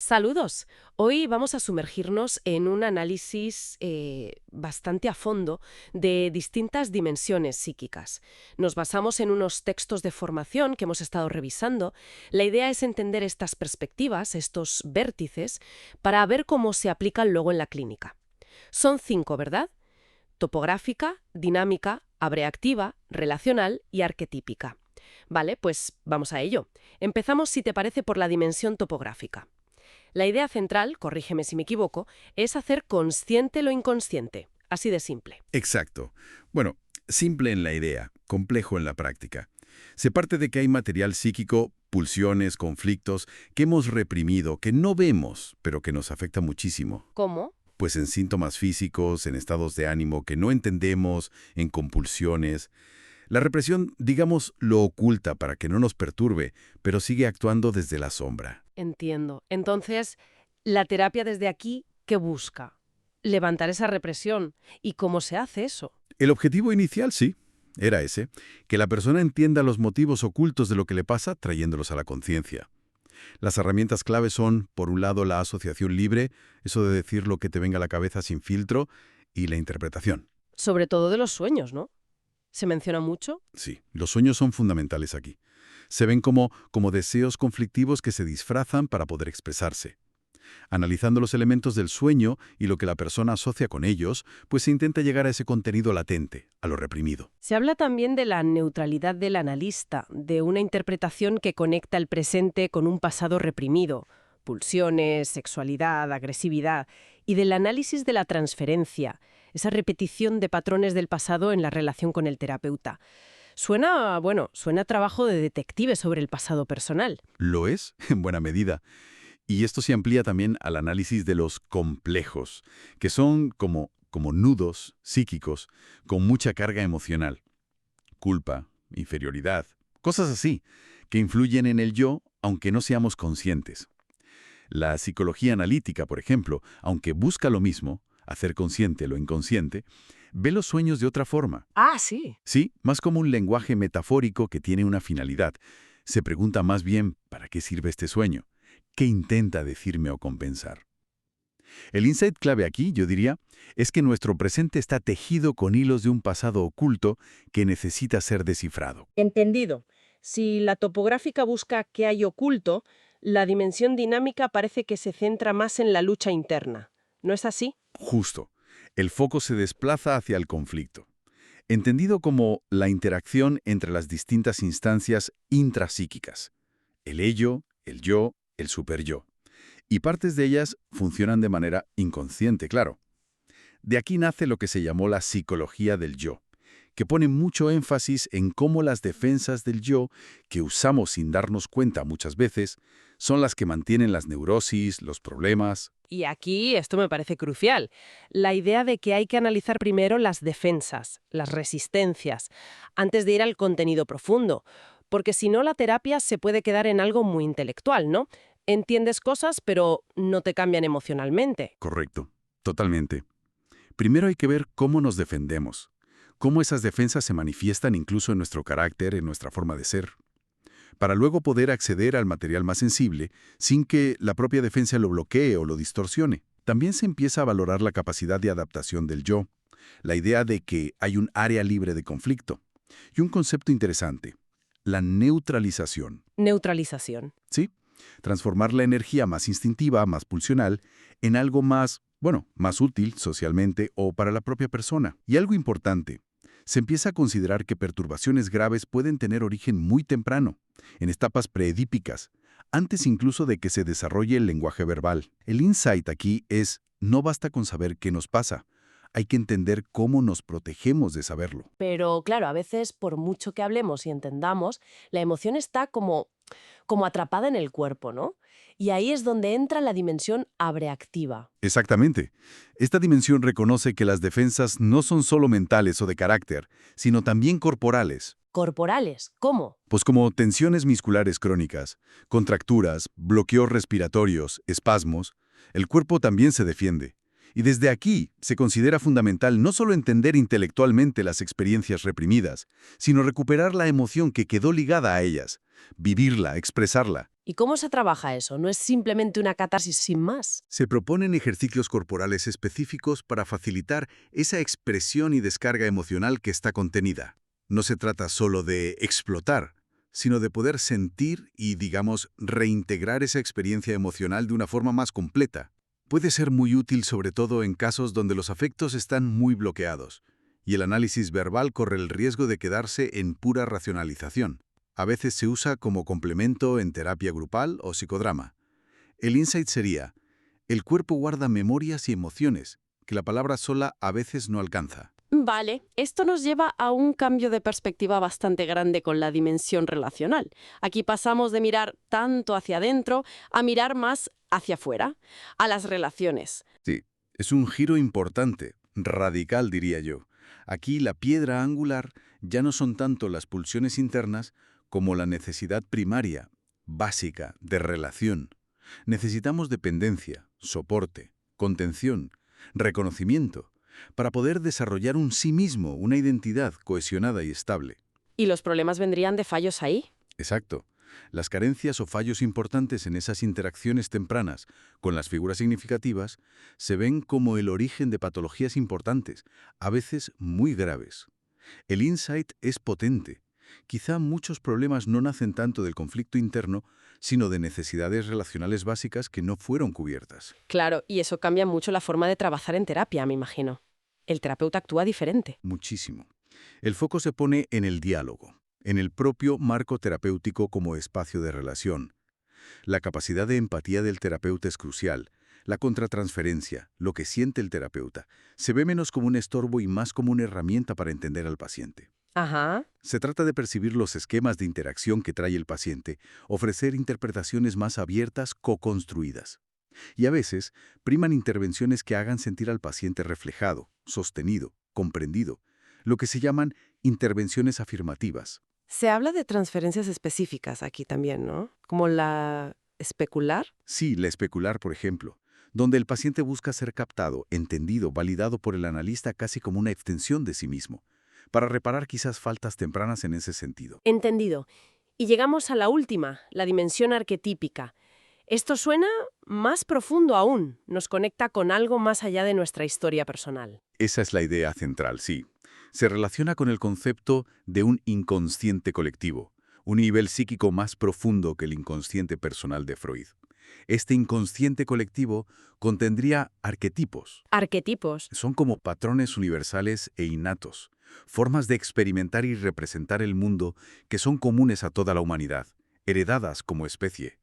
Saludos. Hoy vamos a sumergirnos en un análisis bastante a fondo de distintas dimensiones psíquicas. Nos basamos en unos textos de formación que hemos estado revisando. La idea es entender estas perspectivas, estos vértices, para ver cómo se aplican luego en la clínica. Son 5, ¿verdad? Topográfica, dinámica, abreactiva, relacional y arquetípica. Vale, pues vamos a ello. Empezamos, si te parece, por la dimensión topográfica. La idea central, corrígeme si me equivoco, es hacer consciente lo inconsciente. Así de simple. Exacto. Bueno, simple en la idea, complejo en la práctica. Se parte de que hay material psíquico, pulsiones, conflictos, que hemos reprimido, que no vemos, pero que nos afecta muchísimo. ¿Cómo? Pues en síntomas físicos, en estados de ánimo que no entendemos, en compulsiones. La represión, digamos, lo oculta para que no nos perturbe, pero sigue actuando desde la sombra. Entiendo. Entonces, la terapia desde aquí, ¿qué busca? Levantar esa represión. ¿Y cómo se hace eso? El objetivo inicial, sí, era ese, que la persona entienda los motivos ocultos de lo que le pasa, trayéndolos a la conciencia. Las herramientas clave son, por un lado, la asociación libre, eso de decir lo que te venga a la cabeza sin filtro, y la interpretación. Sobre todo de los sueños, ¿no? ¿Se menciona mucho? Sí, los sueños son fundamentales aquí. Se ven como deseos conflictivos que se disfrazan para poder expresarse. Analizando los elementos del sueño y lo que la persona asocia con ellos, pues se intenta llegar a ese contenido latente, a lo reprimido. Se habla también de la neutralidad del analista, de una interpretación que conecta el presente con un pasado reprimido, pulsiones, sexualidad, agresividad, y del análisis de la transferencia, esa repetición de patrones del pasado en la relación con el terapeuta. Suena a trabajo de detective sobre el pasado personal. Lo es, en buena medida. Y esto se amplía también al análisis de los complejos, que son como nudos psíquicos con mucha carga emocional. Culpa, inferioridad, cosas así, que influyen en el yo aunque no seamos conscientes. La psicología analítica, por ejemplo, aunque busca lo mismo, hacer consciente lo inconsciente, ve los sueños de otra forma. Ah, sí. Sí, más como un lenguaje metafórico que tiene una finalidad. Se pregunta más bien, ¿para qué sirve este sueño? ¿Qué intenta decirme o compensar? El insight clave aquí, yo diría, es que nuestro presente está tejido con hilos de un pasado oculto que necesita ser descifrado. Entendido. Si la topográfica busca qué hay oculto, la dimensión dinámica parece que se centra más en la lucha interna. ¿No es así? Justo. El foco se desplaza hacia el conflicto, entendido como la interacción entre las distintas instancias intrapsíquicas, el ello, el yo, el superyo. Y partes de ellas funcionan de manera inconsciente, claro. De aquí nace lo que se llamó la psicología del yo, que pone mucho énfasis en cómo las defensas del yo, que usamos sin darnos cuenta muchas veces, son las que mantienen las neurosis, los problemas. Y aquí esto me parece crucial. La idea de que hay que analizar primero las defensas, las resistencias, antes de ir al contenido profundo. Porque si no, la terapia se puede quedar en algo muy intelectual, ¿no? Entiendes cosas, pero no te cambian emocionalmente. Correcto, totalmente. Primero hay que ver cómo nos defendemos, cómo esas defensas se manifiestan incluso en nuestro carácter, en nuestra forma de ser, para luego poder acceder al material más sensible sin que la propia defensa lo bloquee o lo distorsione. También se empieza a valorar la capacidad de adaptación del yo, la idea de que hay un área libre de conflicto. Y un concepto interesante, la neutralización. Neutralización. ¿Sí? Transformar la energía más instintiva, más pulsional, en algo más, más útil socialmente o para la propia persona. Y algo importante, se empieza a considerar que perturbaciones graves pueden tener origen muy temprano, en etapas preedípicas, antes incluso de que se desarrolle el lenguaje verbal. El insight aquí es, no basta con saber qué nos pasa, hay que entender cómo nos protegemos de saberlo. Pero claro, a veces, por mucho que hablemos y entendamos, la emoción está como atrapada en el cuerpo, ¿no? Y ahí es donde entra la dimensión abreactiva. Exactamente. Esta dimensión reconoce que las defensas no son solo mentales o de carácter, sino también corporales. Corporales, ¿cómo? Pues como tensiones musculares crónicas, contracturas, bloqueos respiratorios, espasmos, el cuerpo también se defiende. Y desde aquí se considera fundamental no solo entender intelectualmente las experiencias reprimidas, sino recuperar la emoción que quedó ligada a ellas, vivirla, expresarla. ¿Y cómo se trabaja eso? ¿No es simplemente una catarsis sin más? Se proponen ejercicios corporales específicos para facilitar esa expresión y descarga emocional que está contenida. No se trata solo de explotar, sino de poder sentir y, digamos, reintegrar esa experiencia emocional de una forma más completa. Puede ser muy útil sobre todo en casos donde los afectos están muy bloqueados, y el análisis verbal corre el riesgo de quedarse en pura racionalización. A veces se usa como complemento en terapia grupal o psicodrama. El insight sería: el cuerpo guarda memorias y emociones, que la palabra sola a veces no alcanza. Vale, esto nos lleva a un cambio de perspectiva bastante grande con la dimensión relacional. Aquí pasamos de mirar tanto hacia adentro a mirar más hacia afuera, a las relaciones. Sí, es un giro importante, radical diría yo. Aquí la piedra angular ya no son tanto las pulsiones internas como la necesidad primaria, básica, de relación. Necesitamos dependencia, soporte, contención, reconocimiento, para poder desarrollar un sí mismo, una identidad cohesionada y estable. ¿Y los problemas vendrían de fallos ahí? Exacto. Las carencias o fallos importantes en esas interacciones tempranas con las figuras significativas se ven como el origen de patologías importantes, a veces muy graves. El insight es potente. Quizá muchos problemas no nacen tanto del conflicto interno, sino de necesidades relacionales básicas que no fueron cubiertas. Claro, y eso cambia mucho la forma de trabajar en terapia, me imagino. El terapeuta actúa diferente. Muchísimo. El foco se pone en el diálogo, en el propio marco terapéutico como espacio de relación. La capacidad de empatía del terapeuta es crucial. La contratransferencia, lo que siente el terapeuta, se ve menos como un estorbo y más como una herramienta para entender al paciente. Ajá. Se trata de percibir los esquemas de interacción que trae el paciente, ofrecer interpretaciones más abiertas, co-construidas. Y a veces, priman intervenciones que hagan sentir al paciente reflejado, sostenido, comprendido, lo que se llaman intervenciones afirmativas. Se habla de transferencias específicas aquí también, ¿no? Como la especular. Sí, la especular, por ejemplo, donde el paciente busca ser captado, entendido, validado por el analista casi como una extensión de sí mismo, para reparar quizás faltas tempranas en ese sentido. Entendido. Y llegamos a la última, la dimensión arquetípica. Esto suena más profundo aún, nos conecta con algo más allá de nuestra historia personal. Esa es la idea central, sí. Se relaciona con el concepto de un inconsciente colectivo, un nivel psíquico más profundo que el inconsciente personal de Freud. Este inconsciente colectivo contendría arquetipos. Arquetipos. Son como patrones universales e innatos, formas de experimentar y representar el mundo que son comunes a toda la humanidad, heredadas como especie.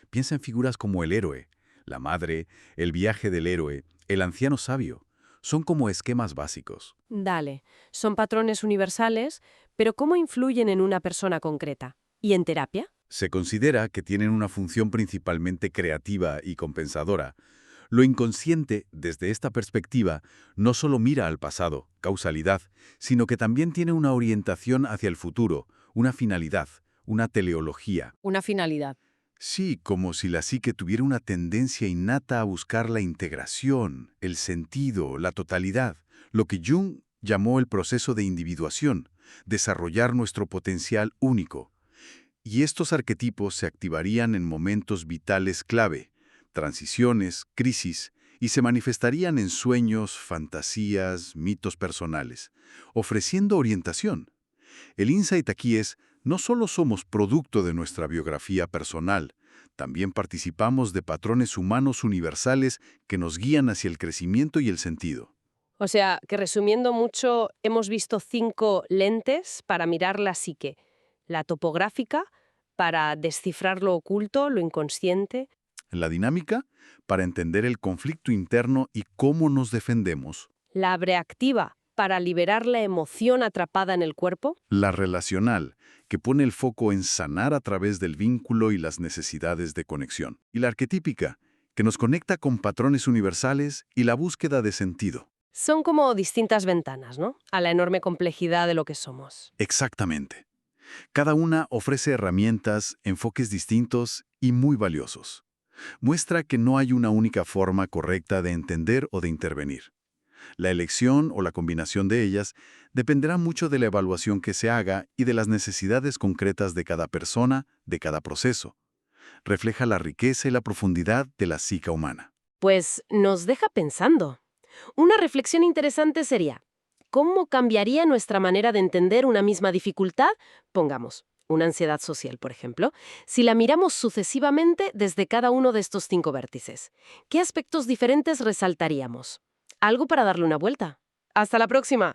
Piensa en figuras como el héroe, la madre, el viaje del héroe, el anciano sabio. Son como esquemas básicos. Dale, son patrones universales, pero ¿cómo influyen en una persona concreta? ¿Y en terapia? Se considera que tienen una función principalmente creativa y compensadora. Lo inconsciente, desde esta perspectiva, no solo mira al pasado, causalidad, sino que también tiene una orientación hacia el futuro, una finalidad, una teleología. Una finalidad. Sí, como si la psique tuviera una tendencia innata a buscar la integración, el sentido, la totalidad, lo que Jung llamó el proceso de individuación, desarrollar nuestro potencial único. Y estos arquetipos se activarían en momentos vitales clave, transiciones, crisis, y se manifestarían en sueños, fantasías, mitos personales, ofreciendo orientación. El insight aquí es: no solo somos producto de nuestra biografía personal, también participamos de patrones humanos universales que nos guían hacia el crecimiento y el sentido. O sea, que resumiendo mucho, hemos visto 5 lentes para mirar la psique. La topográfica, para descifrar lo oculto, lo inconsciente. La dinámica, para entender el conflicto interno y cómo nos defendemos. La abreactiva, para liberar la emoción atrapada en el cuerpo. La relacional, que pone el foco en sanar a través del vínculo y las necesidades de conexión. Y la arquetípica, que nos conecta con patrones universales y la búsqueda de sentido. Son como distintas ventanas, ¿no? A la enorme complejidad de lo que somos. Exactamente. Cada una ofrece herramientas, enfoques distintos y muy valiosos. Muestra que no hay una única forma correcta de entender o de intervenir. La elección o la combinación de ellas dependerá mucho de la evaluación que se haga y de las necesidades concretas de cada persona, de cada proceso. refleja la riqueza y la profundidad de la psique humana. Pues nos deja pensando. Una reflexión interesante sería, ¿cómo cambiaría nuestra manera de entender una misma dificultad? Pongamos, una ansiedad social, por ejemplo, si la miramos sucesivamente desde cada uno de estos 5 vértices. ¿Qué aspectos diferentes resaltaríamos? Algo para darle una vuelta. ¡Hasta la próxima!